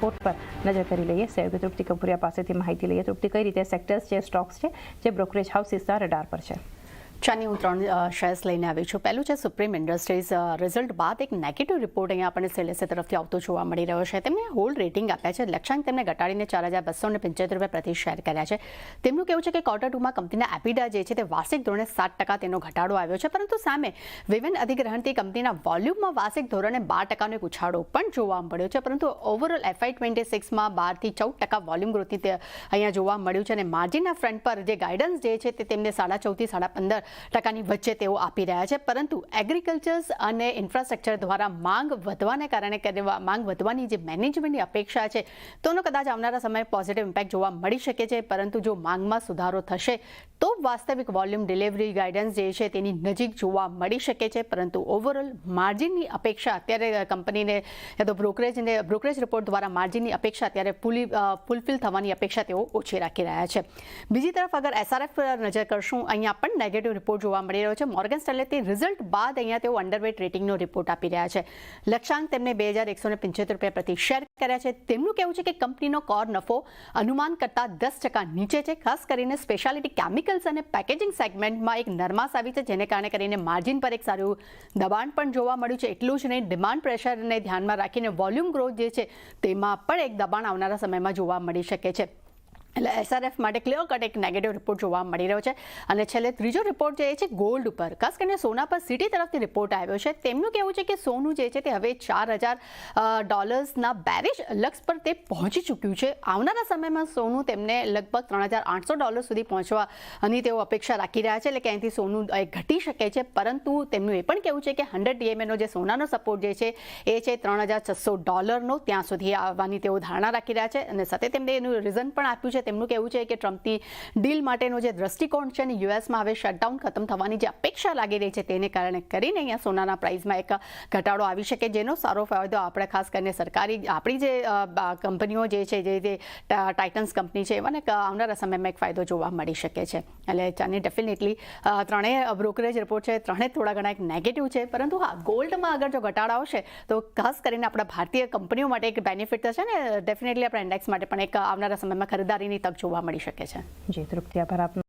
Report પર નજર કરી લઈએ. સહયોગી તૃપ્તિ કપૂરિયા પાસેથી માહિતી લઈએ. તૃપ્તિ, કઈ રીતે સેક્ટર્સ છે, સ્ટોક્સ છે જે બ્રોકરેજ હાઉસીસના રડાર પર છે? ચાની હું 3 શેર્સ લઈને આવી છું. પહેલું છે સુપ્રીમ ઇન્ડસ્ટ્રીઝ. રિઝલ્ટ બાદ એક નેગેટિવ રિપોર્ટ અહીંયા આપણને સેલેસે તરફથી આવતો જોવા મળી રહ્યો છે. તેમને હોલ્ડ રેટિંગ આપ્યા છે. લક્ષ્યાંક તેમને ઘટાડીને 4,275 પ્રતિ શેર કર્યા છે. તેમનું કહેવું છે કે Q2માં કંપનીના એબિડા જે છે તે વાર્ષિક ધોરણે 7% તેનો ઘટાડો આવ્યો છે, પરંતુ સામે વિવિધ અધિગ્રહણથી કંપનીના વોલ્યુમમાં વાર્ષિક ધોરણે 12%નો એક ઉછાળો પણ જોવા મળ્યો છે. પરંતુ ઓવરઓલ FY26માં 12 થી 14% વોલ્યુમ ગ્રોથની અહીંયા જોવા મળ્યું છે. અને માર્જિનના ફ્રન્ટ પર જે ગાઈડન્સ જે છે તે તેમને 14.5 થી 15% વચ્ચે તેઓ આપી રહ્યા છે. પરંતુ એગ્રીકલ્ચર્સ અને ઇન્ફ્રાસ્ટ્રક્ચર દ્વારા માંગ વધવાને કારણે માંગ વધવાની જે મેનેજમેન્ટની અપેક્ષા છે તેનો કદાચ આવનારા સમયે પોઝિટિવ ઇમ્પેક્ટ જોવા મળી શકે છે. પરંતુ જો માંગમાં સુધારો થશે તો વાસ્તવિક વોલ્યુમ ડિલિવરી ગાઈડન્સ જે છે તેની નજીક જોવા મળી શકે છે. પરંતુ ઓવરઓલ માર્જિનની અપેક્ષા અત્યારે કંપનીને તો બ્રોકરેજ રિપોર્ટ દ્વારા માર્જિનની અપેક્ષા અત્યારે ફૂલફિલ થવાની અપેક્ષા તેઓ ઓછી રાખી રહ્યા છે. બીજી તરફ અગર SRF પર નજર કરશું, અહીંયા પણ નેગેટિવ રિપોર્ટ જોવા મળી રહ્યો છે. મોર્ગન સ્ટેનલે તે રિઝલ્ટ બાદ અહીંયા તેઓ અંડરવેટ રેટિંગનો રિપોર્ટ આપી રહ્યા છે. લક્ષ્યાંક તેમને 2,175 પ્રતિ શેર કર્યા છે. તેમનું કહેવું છે કે કંપનીનો કોર નફો અનુમાન કરતાં 10% નીચે છે. ખાસ કરીને સ્પેશિયાલિટી કેમિકલ્સ અને પેકેજિંગ સેગમેન્ટમાં એક નરમાશ આવી છે, જેને કારણે કરીને માર્જિન પર એક સારું દબાણ પણ જોવા મળ્યું છે. એટલું જ નહીં, ડિમાન્ડ પ્રેશરને ધ્યાનમાં રાખીને વોલ્યુમ ગ્રોથ જે છે તેમાં પણ એક દબાણ આવનારા સમયમાં જોવા મળી શકે છે. એટલે SRF માટે ક્લિયર કટ એક નેગેટિવ રિપોર્ટ જોવા મળી રહ્યો છે. અને છેલ્લે ત્રીજો રિપોર્ટ જે છે ગોલ્ડ ઉપર, ખાસ કરીને સોના પર સિટી તરફથી રિપોર્ટ આવ્યો છે. તેમનું કહેવું છે કે સોનું જે છે તે હવે $4,000 બેરિશ લક્ષ્ય પર તે પહોંચી ચૂક્યું છે. આવનારા સમયમાં સોનું તેમને લગભગ $3,800 સુધી પહોંચવાની તેઓ અપેક્ષા રાખી રહ્યા છે. એટલે કે અહીંથી સોનું ઘટી શકે છે. પરંતુ તેમનું એ પણ કહેવું છે કે 100 DMAનો જે સોનાનો સપોર્ટ જે છે એ છે $3,600નો, ત્યાં સુધી આવવાની તેઓ ધારણા રાખી રહ્યા છે. અને સાથે તેમને એનું રીઝન પણ આપ્યું છે. તેમનું કહેવું છે કે ટ્રમ્પની ડીલ માટેનો જે દ્રષ્ટિકોણ છે અને યુએસમાં હવે શટડાઉન ખતમ થવાની જે અપેક્ષા લાગી રહી છે તેને કારણે કરીને અહીંયા સોનાના પ્રાઇસમાં એક ઘટાડો આવી શકે, જેનો સારો ફાયદો આપણે ખાસ કરીને સરકારી આપણી જે કંપનીઓ જે છે જે ટાઇટન્સ કંપની છે એમને આવનારા સમયમાં એક ફાયદો જોવા મળી શકે છે. એટલે ચાની ડેફિનેટલી ત્રણેય બ્રોકરેજ રિપોર્ટ છે, ત્રણેય થોડા ઘણા એક નેગેટિવ છે. પરંતુ હા, ગોલ્ડમાં અગર જો ઘટાડો આવશે તો ખાસ કરીને આપણા ભારતીય કંપનીઓ માટે એક બેનિફિટ થશે ને ડેફિનેટલી આપણા ઇન્ડેક્સ માટે પણ એક આવનારા સમયમાં ખરીદારી તક જોવા મળી શકે છે. જી તૃપ્તિ, આભાર આપનો.